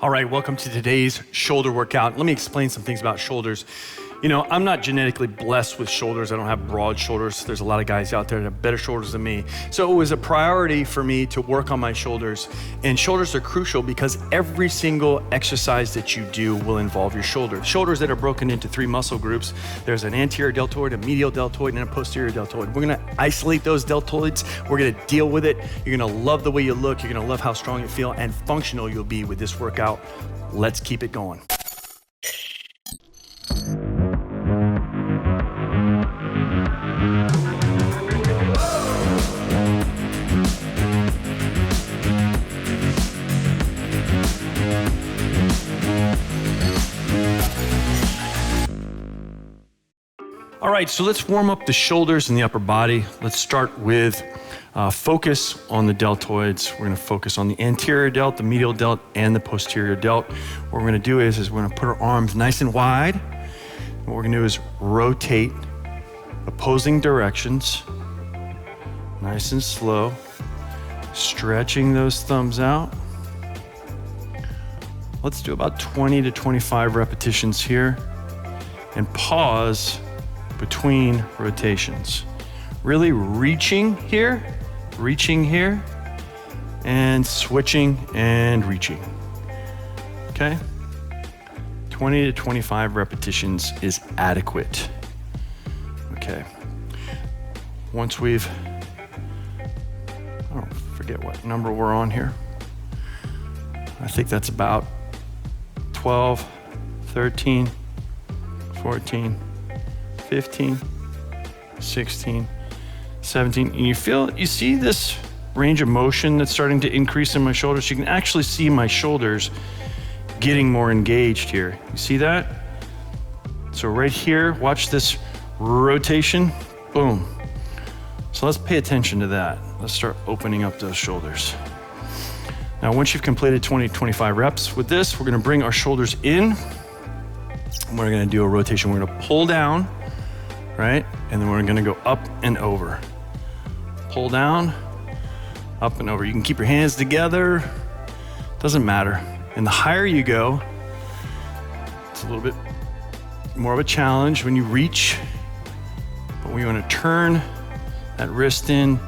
All right, welcome to today's shoulder workout. Let me explain some things about shoulders. You know, I'm not genetically blessed with shoulders. I don't have broad shoulders. There's a lot of guys out there that have better shoulders than me. So it was a priority for me to work on my shoulders. And shoulders are crucial because every single exercise that you do will involve your shoulder. Shoulders that are broken into 3 muscle groups. There's an anterior deltoid, a medial deltoid, and a posterior deltoid. We're gonna isolate those deltoids. We're gonna deal with it. You're gonna love the way you look. You're gonna love how strong you feel and functional you'll be with this workout. Let's keep it going. All right, so let's warm up the shoulders and the upper body. Let's start with focus on the deltoids. We're gonna focus on the anterior delt, the medial delt, and the posterior delt. What we're gonna do is we're gonna put our arms nice and wide. What we're gonna do is rotate opposing directions, nice and slow, stretching those thumbs out. Let's do about 20 to 25 repetitions here and pause between rotations. Really reaching here, and switching and reaching. Okay? 20 to 25 repetitions is adequate. Okay. Once we've, I don't forget what number we're on here. I think that's about 12, 13, 14, 15, 16, 17, and you see this range of motion that's starting to increase in my shoulders. You can actually see my shoulders getting more engaged here. You see that? So right here, watch this rotation, boom. So let's pay attention to that. Let's start opening up those shoulders. Now, once you've completed 20 to 25 reps with this, we're gonna bring our shoulders in. And we're gonna do a rotation. We're gonna pull down, right? And then we're gonna go up and over. Pull down, up and over. You can keep your hands together, doesn't matter. And the higher you go, it's a little bit more of a challenge when you reach, but we wanna turn that wrist in,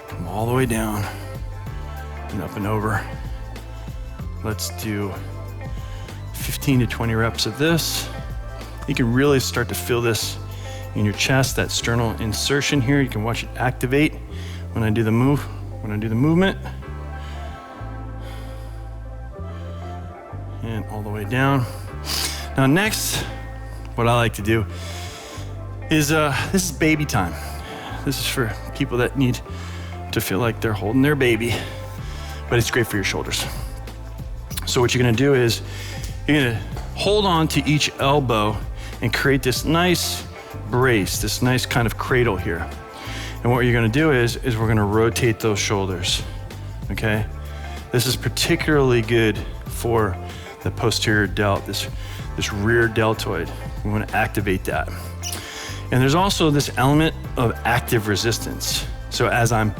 come all the way down and up and over. Let's do 15 to 20 reps of this. You can really start to feel this in your chest, that sternal insertion here. You can watch it activate when I do the movement. And all the way down. Now next, what I like to do is, this is baby time. This is for people that need to feel like they're holding their baby, but it's great for your shoulders. So what you're gonna do is, you're gonna hold on to each elbow and create this nice brace, this nice kind of cradle here. And what you're gonna do is we're gonna rotate those shoulders, okay? This is particularly good for the posterior delt, this rear deltoid. We wanna activate that. And there's also this element of active resistance. So as I'm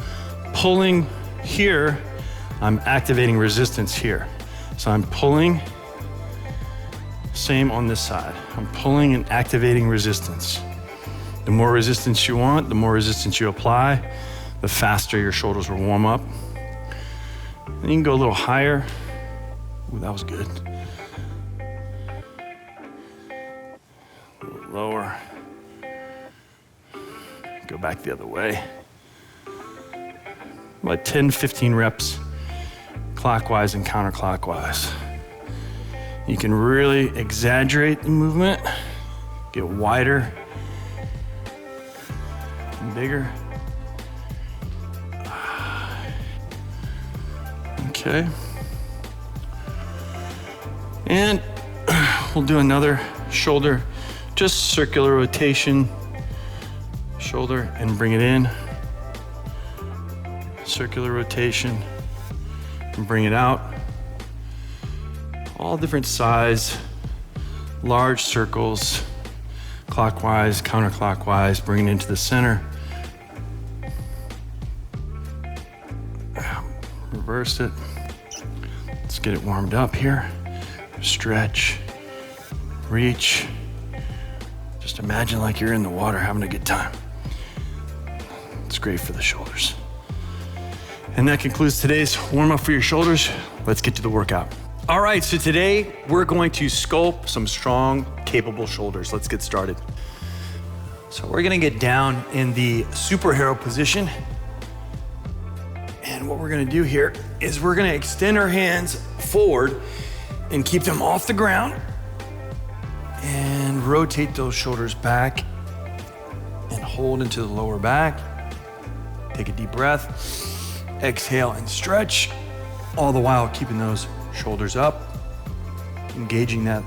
pulling here, I'm activating resistance here. So I'm pulling, same on this side. I'm pulling and activating resistance. The more resistance you want, the more resistance you apply, the faster your shoulders will warm up. And you can go a little higher. Ooh, that was good. A little lower. Go back the other way. About 10, 15 reps, clockwise and counterclockwise. You can really exaggerate the movement, get wider and bigger. Okay. And we'll do another shoulder, just circular rotation, shoulder and bring it in. Circular rotation and bring it out. All different size, large circles, clockwise, counterclockwise, bring it into the center. Reverse it. Let's get it warmed up here. stretch, reach. Just imagine like you're in the water having a good time. It's great for the shoulders. And that concludes today's warm-up for your shoulders. Let's get to the workout. All right, so today we're going to sculpt some strong, capable shoulders. Let's get started. So we're gonna get down in the superhero position. And what we're gonna do here is we're gonna extend our hands forward and keep them off the ground and rotate those shoulders back and hold into the lower back. Take a deep breath. Exhale and stretch, all the while keeping those shoulders up, engaging that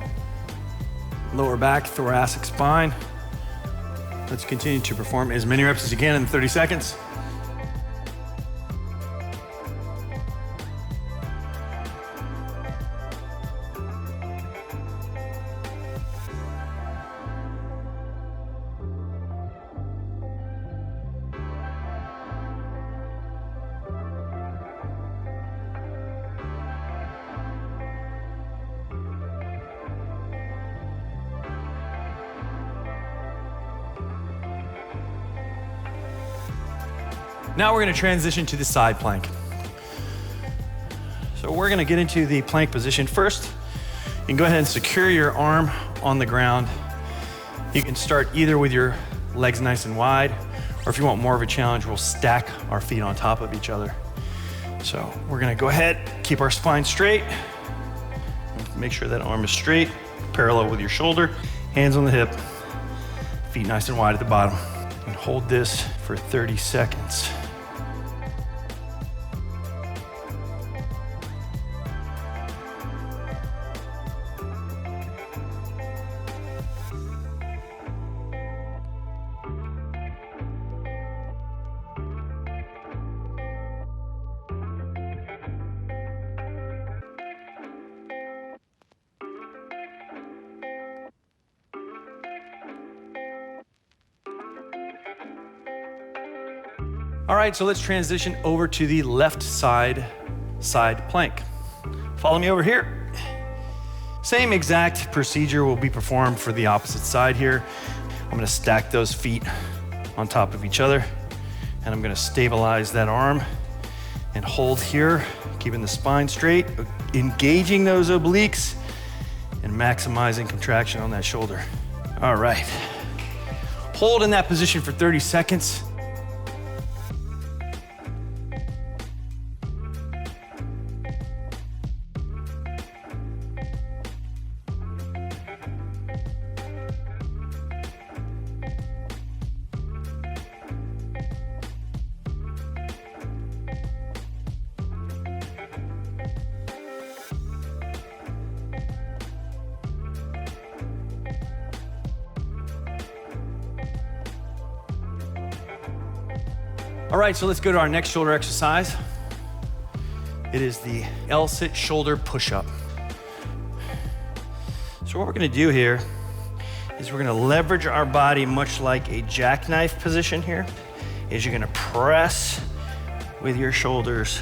lower back, thoracic spine. Let's continue to perform as many reps as you can in 30 seconds. Now we're gonna transition to the side plank. So we're gonna get into the plank position first. You can go ahead and secure your arm on the ground. You can start either with your legs nice and wide, or if you want more of a challenge, we'll stack our feet on top of each other. So we're gonna go ahead, keep our spine straight. Make sure that arm is straight, parallel with your shoulder, hands on the hip, feet nice and wide at the bottom. And hold this for 30 seconds. All right, so let's transition over to the left side plank. Follow me over here. Same exact procedure will be performed for the opposite side here. I'm gonna stack those feet on top of each other, and I'm gonna stabilize that arm and hold here, keeping the spine straight, engaging those obliques, and maximizing contraction on that shoulder. All right. Hold in that position for 30 seconds. All right, so let's go to our next shoulder exercise. It is the L-sit shoulder push-up. So what we're gonna do here is we're gonna leverage our body much like a jackknife position here, is you're gonna press with your shoulders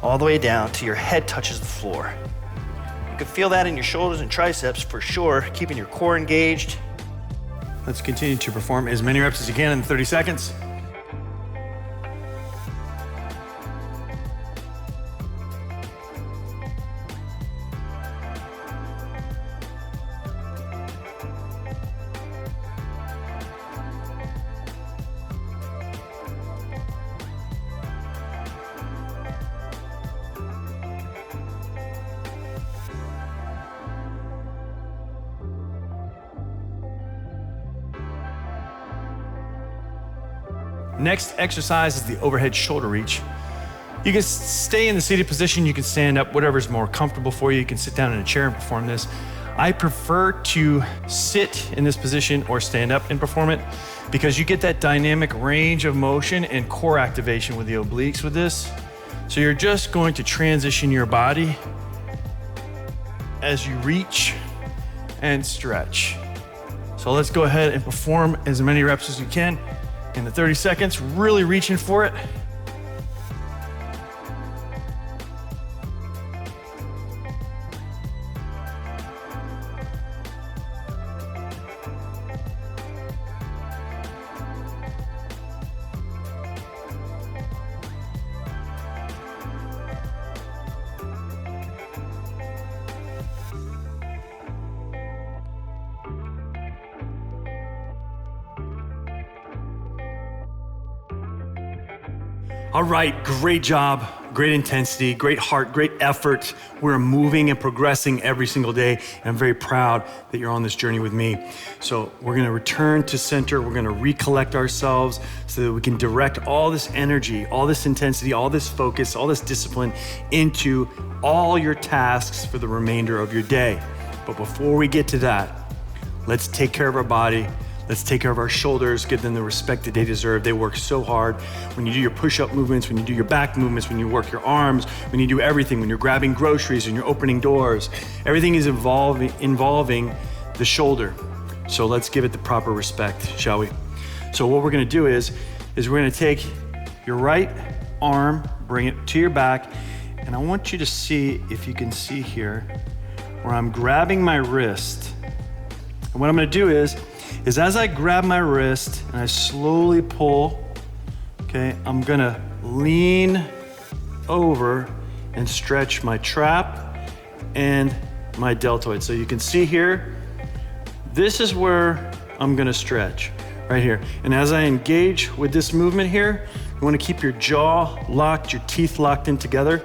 all the way down till your head touches the floor. You can feel that in your shoulders and triceps for sure, keeping your core engaged. Let's continue to perform as many reps as you can in 30 seconds. Next exercise is the overhead shoulder reach. You can stay in the seated position, you can stand up, whatever's more comfortable for you. You can sit down in a chair and perform this. I prefer to sit in this position or stand up and perform it because you get that dynamic range of motion and core activation with the obliques with this. So you're just going to transition your body as you reach and stretch. So let's go ahead and perform as many reps as you can. In the 30 seconds, really reaching for it. All right, great job, great intensity, great heart, great effort. We're moving and progressing every single day, and I'm very proud that you're on this journey with me. So we're gonna return to center, we're gonna recollect ourselves so that we can direct all this energy, all this intensity, all this focus, all this discipline into all your tasks for the remainder of your day. But before we get to that, let's take care of our body. Let's take care of our shoulders, give them the respect that they deserve. They work so hard. When you do your push-up movements, when you do your back movements, when you work your arms, when you do everything, when you're grabbing groceries and you're opening doors, everything is involving the shoulder. So let's give it the proper respect, shall we? So what we're gonna do is we're gonna take your right arm, bring it to your back, and I want you to see, if you can see here, where I'm grabbing my wrist. And what I'm gonna do is as I grab my wrist and I slowly pull, okay, I'm gonna lean over and stretch my trap and my deltoid. So you can see here, this is where I'm gonna stretch, right here. And as I engage with this movement here, you wanna keep your jaw locked, your teeth locked in together,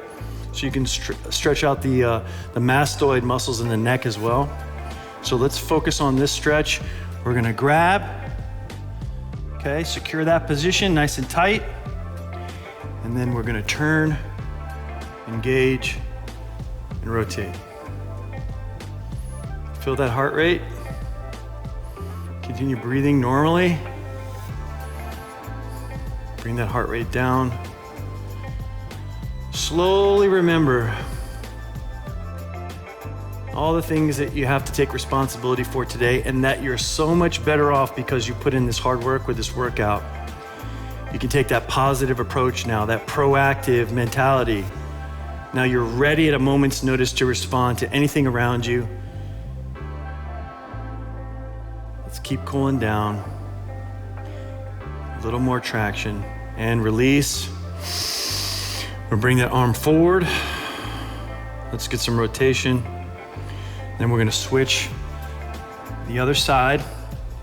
so you can stretch out the mastoid muscles in the neck as well. So let's focus on this stretch. We're gonna grab, okay, secure that position nice and tight, and then we're gonna turn, engage, and rotate. Feel that heart rate. Continue breathing normally. Bring that heart rate down. Slowly remember all the things that you have to take responsibility for today, and that you're so much better off because you put in this hard work with this workout. You can take that positive approach now, that proactive mentality. Now you're ready at a moment's notice to respond to anything around you. Let's keep cooling down. A little more traction and release. We'll bring that arm forward. Let's get some rotation. Then we're gonna switch the other side.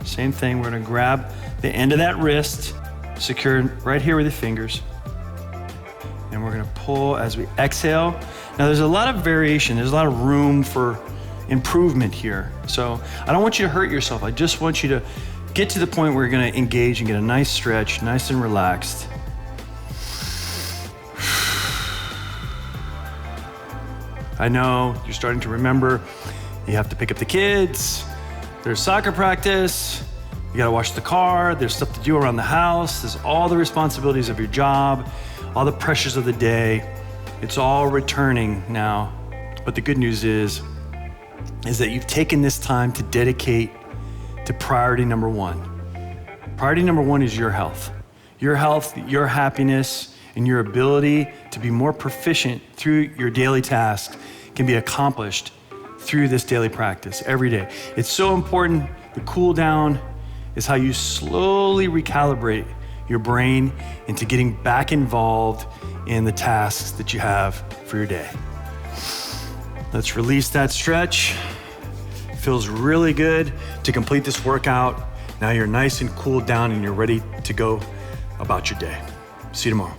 Same thing, we're gonna grab the end of that wrist, secure right here with the fingers. And we're gonna pull as we exhale. Now there's a lot of variation, there's a lot of room for improvement here. So I don't want you to hurt yourself. I just want you to get to the point where you're gonna engage and get a nice stretch, nice and relaxed. I know you're starting to remember you have to pick up the kids, there's soccer practice, you gotta wash the car, there's stuff to do around the house, there's all the responsibilities of your job, all the pressures of the day. It's all returning now. But the good news is that you've taken this time to dedicate to priority number one. Priority number one is your health, your happiness, and your ability to be more proficient through your daily tasks can be accomplished through this daily practice every day. It's so important. The cool down is how you slowly recalibrate your brain into getting back involved in the tasks that you have for your day. Let's release that stretch. Feels really good to complete this workout. Now you're nice and cooled down and you're ready to go about your day. See you tomorrow.